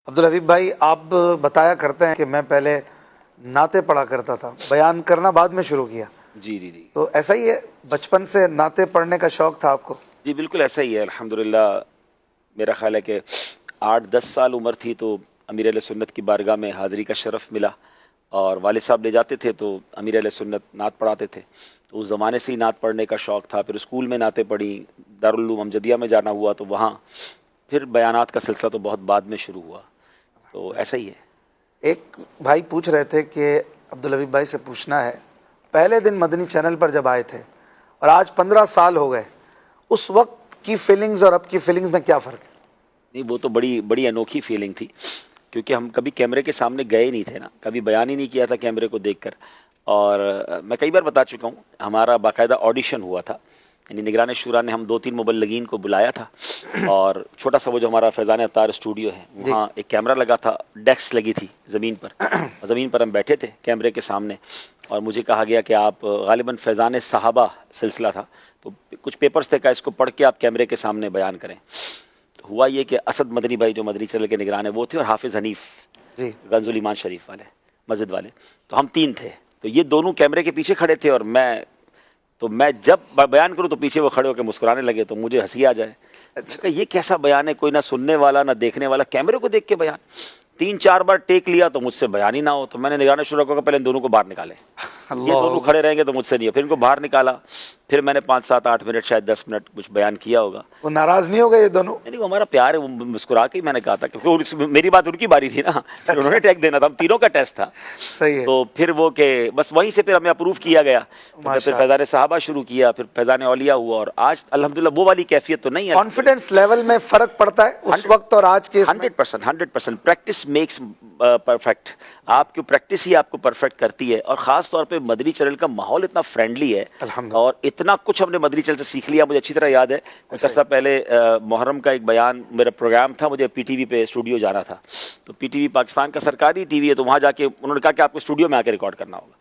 عبدالحبیب بھائی، آپ بتایا کرتے ہیں کہ میں پہلے نعتیں پڑھا کرتا تھا، بیان کرنا بعد میں شروع کیا. جی جی جی تو ایسا ہی ہے، بچپن سے نعتیں پڑھنے کا شوق تھا آپ کو؟ جی بالکل ایسا ہی ہے الحمدللہ. میرا خیال ہے کہ 8-10 سال عمر تھی تو امیر اہل سنت کی بارگاہ میں حاضری کا شرف ملا، اور والد صاحب لے جاتے تھے تو امیر اہل سنت نعت پڑھاتے تھے. تو اس زمانے سے ہی نعت پڑھنے کا شوق تھا. پھر اسکول میں نعتیں پڑھی، دارالعلوم امجدیہ میں جانا ہوا تو وہاں پھر بیانات کا سلسلہ تو بہت بعد میں شروع ہوا. تو ایسا ہی ہے. ایک بھائی پوچھ رہے تھے کہ عبدالحبیب بھائی سے پوچھنا ہے، پہلے دن مدنی چینل پر جب آئے تھے اور آج 15 سال ہو گئے، اس وقت کی فیلنگز اور اب کی فیلنگز میں کیا فرق ہے؟ نہیں، وہ تو بڑی انوکھی فیلنگ تھی، کیونکہ ہم کبھی کیمرے کے سامنے گئے نہیں تھے نا، کبھی بیان ہی نہیں کیا تھا کیمرے کو دیکھ کر. اور میں کئی بار بتا چکا ہوں، ہمارا باقاعدہ آڈیشن ہوا تھا. یعنی نگران شورا نے ہم 2-3 مبلغین کو بلایا تھا، اور چھوٹا سا وہ جو ہمارا فیضان اتار اسٹوڈیو ہے وہاں ایک کیمرہ لگا تھا، ڈیسک لگی تھی زمین پر ہم بیٹھے تھے کیمرے کے سامنے، اور مجھے کہا گیا کہ آپ غالباً فیضان صحابہ سلسلہ تھا تو کچھ پیپرز تھے، کہ اس کو پڑھ کے آپ کیمرے کے سامنے بیان کریں. ہوا یہ کہ اسد مدنی بھائی جو مدنی چینل کے نگران ہیں وہ تھے، اور حافظ حنیف گنج الایمان شریف والے مسجد والے، تو ہم 3 تھے. تو یہ دونوں کیمرے کے پیچھے کھڑے تھے، اور میں جب بیان کروں تو پیچھے وہ کھڑے ہو کے مسکرانے لگے تو مجھے ہنسی آ جائے. کہ یہ کیسا بیان ہے، کوئی نہ سننے والا نہ دیکھنے والا، کیمرے کو دیکھ کے بیان. 3-4 بار ٹیک لیا تو مجھ سے بیان ہی نہ ہو. تو میں نے نگران شورا کو کہا پہلے ان دونوں کو باہر نکالیں، یہ دونوں کھڑے رہیں گے تو مجھ سے نہیں ہے. پھر ان کو باہر نکالا، پھر میں نے 5-7-8 منٹ شاید 10 منٹ کچھ بیان کیا ہوگا. وہ ناراض نہیں ہو گئے یہ دونوں؟ نہیں، وہ ہمارا پیار ہے. وہ مسکرا کے ہی میں نے کہا تھا کہ میری بات ان کی باری تھی نا، پھر انہوں نے ٹیک دینا تھا، ہم تینوں کا ٹیسٹ تھا. صحیح ہے. تو پھر وہ کہ بس وہیں سے پھر ہمیں اپروو کیا گیا. پھر فیضان صحابہ شروع کیا، پھر فیضان اولیاء ہوا، اور آج الحمدللہ وہ والی کیفیت تو نہیں ہے. کانفیڈنس لیول میں فرق پڑتا ہے اس وقت اور آج کے؟ 100%. Practice makes perfect. آپ کی پریکٹس ہی آپ کو پرفیکٹ کرتی ہے. اور خاص طور پہ مدنی چینل کا ماحول اتنا فرینڈلی ہے، اور اتنا کچھ ہم نے مدنی چینل سے سیکھ لیا. مجھے اچھی طرح یاد ہے کچھ عرصہ پہلے محرم کا ایک بیان، میرا پروگرام تھا، مجھے پی ٹی وی پہ اسٹوڈیو جانا تھا. تو پی ٹی وی پاکستان کا سرکاری ٹی وی ہے، تو وہاں جا کے انہوں نے کہا کہ آپ کو اسٹوڈیو میں آ کے ریکارڈ کرنا ہوگا.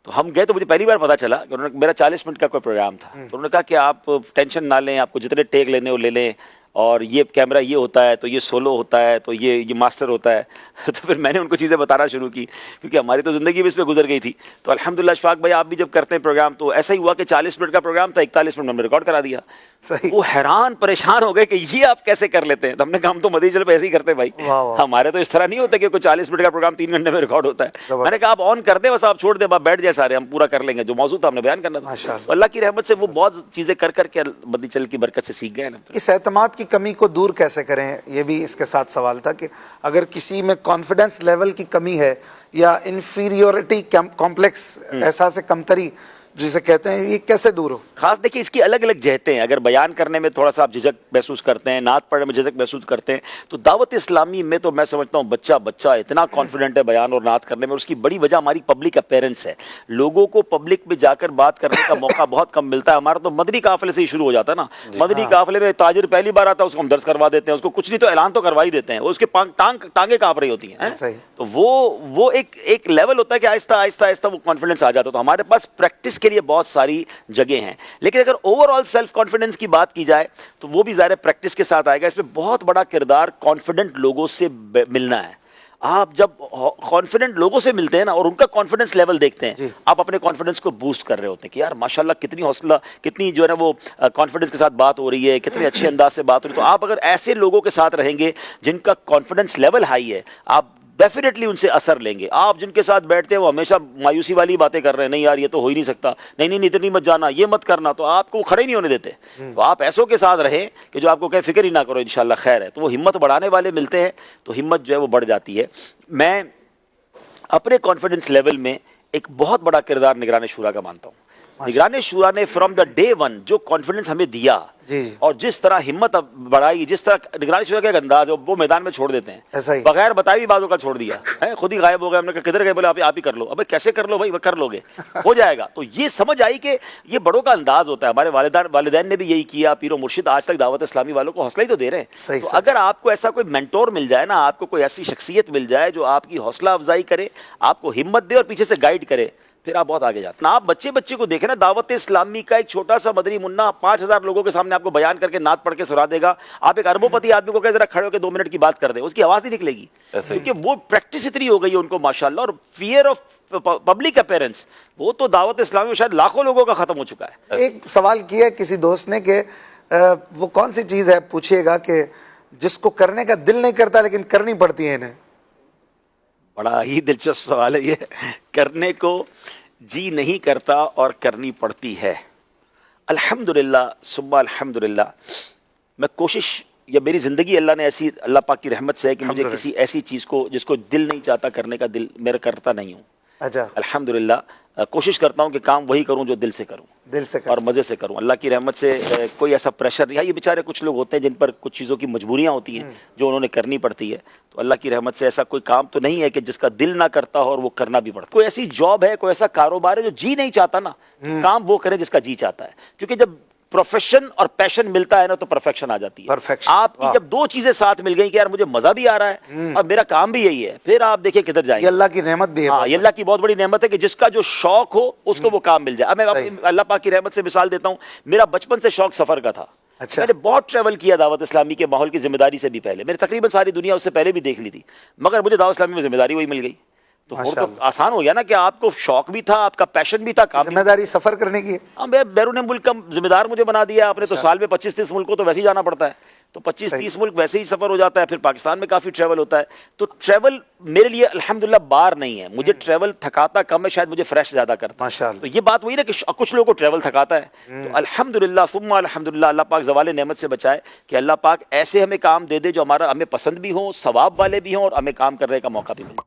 تو ہم گئے تو مجھے پہلی بار پتا چلا کہ انہوں نے، میرا 40 منٹ کا کوئی پروگرام تھا، تو انہوں نے کہا کہ آپ ٹینشن نہ لیں، آپ کو جتنے ٹیک لینے ہو لے لیں، اور یہ کیمرہ یہ ہوتا ہے، تو یہ سولو ہوتا ہے، تو یہ ماسٹر ہوتا ہے. تو پھر میں نے ان کو چیزیں بتانا شروع کی، کیونکہ ہماری تو زندگی بھی اس پہ گزر گئی تھی. تو الحمدللہ اشفاق بھائی، آپ بھی جب کرتے ہیں پروگرام تو ایسا ہی ہوا کہ 40 منٹ کا پروگرام تھا، 41 منٹ میں ہم نے ریکارڈ کرا دیا. وہ حیران پریشان ہو گئے کہ یہ آپ کیسے کر لیتے ہیں. تو ہم نے کہا ہم تو مدنی چینل پہ ایسے ہی کرتے ہیں بھائی، ہمارے تو اس طرح نہیں ہوتا کہ کوئی 40 منٹ کا پروگرام 3 گھنٹے میں ریکارڈ ہوتا ہے. میں نے کہا آپ آن کر دیں، بس آپ چھوڑ دیں، آپ بیٹھ جائیں، سارے ہم پورا کر لیں گے جو موضوع تھا ہم نے بیان کرنا تھا. اللہ کی رحمت سے وہ بہت چیزیں کر کے مدنی چینل کی برکت سے سیکھ گئے. اس اعتماد کی کمی کو دور کیسے کریں، یہ بھی اس کے ساتھ سوال تھا، کہ اگر کسی میں کانفیڈنس لیول کی کمی ہے یا انفیریورٹی کمپلیکس، احساس کمتری جسے کہتے ہیں، یہ کیسے دور ہو؟ خاص دیکھیے اس کی الگ الگ جہتیں ہیں. اگر بیان کرنے میں تھوڑا سا آپ جھجک محسوس کرتے ہیں، نعت پڑھنے میں جھجک محسوس کرتے ہیں، تو دعوت اسلامی میں تو میں سمجھتا ہوں بچہ اتنا کانفیڈنٹ ہے بیان اور نعت کرنے میں. اس کی بڑی وجہ ہماری پبلک اپیرنس ہے. لوگوں کو پبلک میں جا کر بات کرنے کا موقع بہت کم ملتا ہے. ہمارا تو مدنی قافلے سے ہی شروع ہو جاتا ہے نا. مدنی قافلے میں تاجر پہلی بار آتا ہے، اس کو ہم درس کروا دیتے ہیں، اس کو کچھ نہیں تو اعلان تو کروا ہی دیتے ہیں، اس کے ٹانگیں کانپ رہی ہوتی ہیں. تو وہ ایک لیول ہوتا ہے کہ آہستہ آہستہ وہ کانفیڈنس آ جاتا ہے. تو ہمارے پاس پریکٹس کے لیے بہت ساری جگہ ہیں. لیکن اگر اوور آل سیلف کانفیڈنس کی بات کی جائے تو وہ بھی ظاہر پریکٹس کے ساتھ آئے گا. اس میں بہت بڑا کردار کانفیڈنٹ لوگوں سے ملنا ہے. آپ جب کانفیڈنٹ لوگوں سے ملتے ہیں نا اور ان کا کانفیڈنس لیول دیکھتے ہیں، آپ اپنے کانفیڈنس کو بوسٹ کر رہے ہوتے ہیں کہ یار ماشاءاللہ کتنی حوصلہ، کتنی جو ہے نا وہ کانفیڈنس کے ساتھ بات ہو رہی ہے، کتنے اچھے انداز سے بات ہو رہی ہے. تو آپ اگر ایسے لوگوں کے ساتھ رہیں گے جن کا کانفیڈنس لیول ہائی ہے، آپ ڈیفینیٹلی ان سے اثر لیں گے. آپ جن کے ساتھ بیٹھتے ہیں وہ ہمیشہ مایوسی والی باتیں کر رہے ہیں، نہیں یار یہ تو ہو ہی نہیں سکتا، نہیں اتنی مت جانا، یہ مت کرنا، تو آپ کو کھڑے نہیں ہونے دیتے. تو آپ ایسوں کے ساتھ رہیں کہ جو آپ کو کہیں فکر ہی نہ کرو، انشاءاللہ خیر ہے. تو وہ ہمت بڑھانے والے ملتے ہیں تو ہمت جو ہے وہ بڑھ جاتی ہے. میں اپنے کانفیڈنس لیول میں ایک بہت بڑا کردار نگران شورا کا مانتا ہوں. نگران شورا نے فرام دا ڈے ون جو کانفیڈنس ہمیں دیا اور جس طرح ہمت بڑھائی، جس طرح نگران شورا کا ایک انداز ہے، وہ میدان میں چھوڑ دیتے ہیں بغیر بتائی باتوں کا، چھوڑ دیا خود ہی غائب ہو گئے. ہم نے کہا کدھر گئے؟ بولے آپ ہی کر لو. ابے کیسے کر لو بھائی، وہ کر لو گے، ہو جائے گا. تو یہ سمجھ آئی کہ یہ بڑوں کا انداز ہوتا ہے. ہمارے والدین نے بھی یہی کیا، پیر و مرشد آج تک دعوت اسلامی والوں کو حوصلہ ہی تو دے رہے ہیں. تو اگر آپ کو ایسا کوئی مینٹور مل جائے نا، آپ کو کوئی ایسی شخصیت مل جائے جو آپ کی حوصلہ افزائی کرے، آپ کو ہمت دے اور پیچھے سے گائیڈ کرے، پھر آپ بہت آگے جاتے ہیں. آپ بچے بچے کو دیکھیں نا, دعوت اسلامی کا ایک چھوٹا سا مدری منا 5000 لوگوں کے سامنے آپ کو بیان کر کے نعت پڑھ کے سنا دے گا. آپ ایک اربوں پتی آدمی کو کہیں ذرا کھڑے ہو کے 2 منٹ کی بات کر دیں, اس کی آواز نہیں نکلے گی, کیونکہ وہ پریکٹس اتنی ہو گئی ہے ان کو ماشاءاللہ. اور فیئر آف پبلک اپیرنس وہ تو دعوت اسلامی میں شاید لاکھوں لوگوں کا ختم ہو چکا ہے. ایک سوال کیا کسی دوست نے کہ وہ کون سی چیز ہے, پوچھیے گا کہ جس کو کرنے کا دل نہیں کرتا لیکن کرنی پڑتی ہے انہیں. بڑا ہی دلچسپ سوال ہے یہ. کرنے کو جی نہیں کرتا اور کرنی پڑتی ہے. الحمدللہ ثم الحمدللہ, میں کوشش, یا میری زندگی اللہ نے ایسی, اللہ پاک کی رحمت سے ہے کہ مجھے کسی ایسی چیز کو جس کو دل نہیں چاہتا کرنے کا دل میرا کرتا نہیں ہوں. اچھا, الحمدللہ کوشش کرتا ہوں کہ کام وہی کروں جو دل سے کروں, دل سے اور مزے سے کروں. اللہ کی رحمت سے کوئی ایسا پریشر نہیں ہے. یہ بیچارے کچھ لوگ ہوتے ہیں جن پر کچھ چیزوں کی مجبوریاں ہوتی ہیں جو انہوں نے کرنی پڑتی ہے. تو اللہ کی رحمت سے ایسا کوئی کام تو نہیں ہے کہ جس کا دل نہ کرتا ہو اور وہ کرنا بھی پڑتا. کوئی ایسی جاب ہے, کوئی ایسا کاروبار ہے جو جی نہیں چاہتا نا, کام وہ کرے جس کا جی چاہتا ہے. کیونکہ جب پروفیشن اور پیشن ملتا ہے نا تو پرفیکشن آ جاتی ہے. Perfection. آپ کی جب 2 چیزیں ساتھ مل گئی کہ یار مجھے مزہ بھی آ رہا ہے اور میرا کام بھی یہی ہے, پھر آپ دیکھیں کدھر جائیں. یہ اللہ کی نعمت بھی ہے. ہاں, یہ اللہ کی بہت بڑی نعمت ہے کہ جس کا جو شوق ہو اس کو وہ کام مل جائے. اب میں اللہ پاک کی رحمت سے مثال دیتا ہوں. میرا بچپن سے شوق سفر کا تھا. اچھا. میں نے بہت ٹریول کیا دعوت اسلامی کے ماحول کی ذمہ داری سے بھی پہلے. میں نے تقریباً ساری دنیا اس سے پہلے بھی دیکھ لی تھی, مگر مجھے دعوت اسلامی میں ذمہ داری وہی مل گئی. تو اور تو آسان ہو گیا نا کہ آپ کو شوق بھی تھا, آپ کا پیشن بھی تھا, کام ذمہ داری سفر کرنے کی. ہاں, میں بیرون ملک کا ذمہ دار مجھے بنا دیا آپ نے. تو سال میں 25-30 ملک کو تو ویسے ہی جانا پڑتا ہے. تو 25-30 ملک ویسے ہی سفر ہو جاتا ہے. پھر پاکستان میں کافی ٹریول ہوتا ہے. تو ٹریول میرے لیے الحمدللہ بار نہیں ہے. مجھے ٹریول تھکاتا کم ہے, شاید مجھے فریش زیادہ کرتا ہے. ماشاءاللہ. تو یہ بات وہی نا کہ کچھ لوگوں کو ٹریول تھکاتا ہے. تو الحمدللہ ثم الحمدللہ, اللہ پاک زوال نعمت سے بچائے کہ اللہ پاک ایسے ہمیں کام دے دے جو ہمیں پسند بھی ہوں, ثواب والے بھی ہوں, اور ہمیں کام کرنے کا موقع بھی ملے.